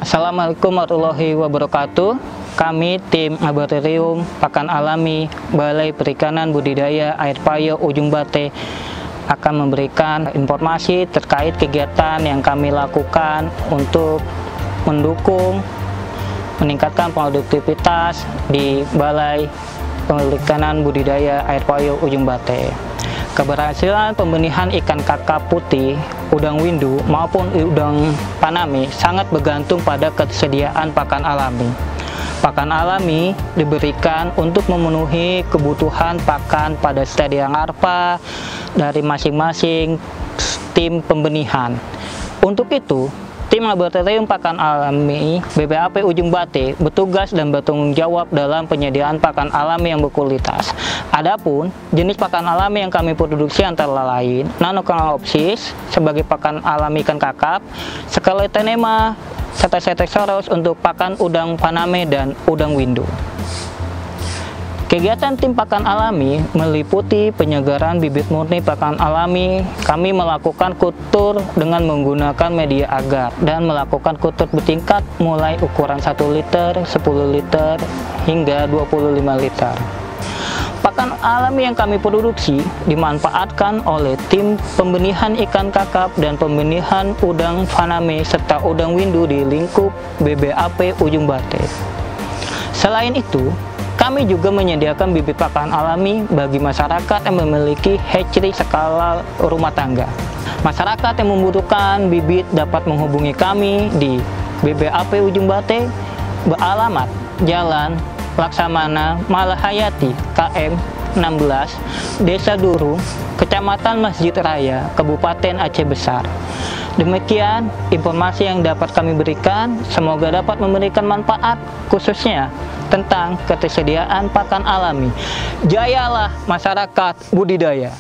Assalamualaikum warahmatullahi wabarakatuh. Kami tim Laboratorium Pakan Alami Balai Perikanan Budidaya Air Payo Ujung Bate akan memberikan informasi terkait kegiatan yang kami lakukan untuk mendukung meningkatkan produktivitas di Balai Perikanan Budidaya Air Payo Ujung Bate. Keberhasilan pembenihan ikan kakap putih, udang windu maupun udang paname sangat bergantung pada ketersediaan pakan alami. Pakan alami diberikan untuk memenuhi kebutuhan pakan pada stadium larva dari masing-masing tim pembenihan. Untuk itu, tim Laboratorium Pakan Alami BPAP Ujung Bate bertugas dan bertanggung jawab dalam penyediaan pakan alami yang berkualitas. Adapun jenis pakan alami yang kami produksi antara lain Nanocalypsis sebagai pakan alami ikan kakap, Sclerotenema serta Cetiosaurus untuk pakan udang paname dan udang windu. Kegiatan tim pakan alami meliputi penyegaran bibit murni pakan alami. Kami melakukan kultur dengan menggunakan media agar dan melakukan kultur bertingkat mulai ukuran 1 liter, 10 liter, hingga 25 liter. Pakan alami yang kami produksi dimanfaatkan oleh tim pembenihan ikan kakap dan pembenihan udang faname serta udang windu di lingkup BPAP Ujung Bate. Selain itu, kami juga menyediakan bibit pakan alami bagi masyarakat yang memiliki hatchery skala rumah tangga. Masyarakat yang membutuhkan bibit dapat menghubungi kami di BPAP Ujung Bate beralamat Jalan Laksamana Malahayati KM 16, Desa Durung, Kecamatan Masjid Raya, Kabupaten Aceh Besar. Demikian informasi yang dapat kami berikan, semoga dapat memberikan manfaat khususnya tentang ketersediaan pakan alami. Jayalah masyarakat budidaya.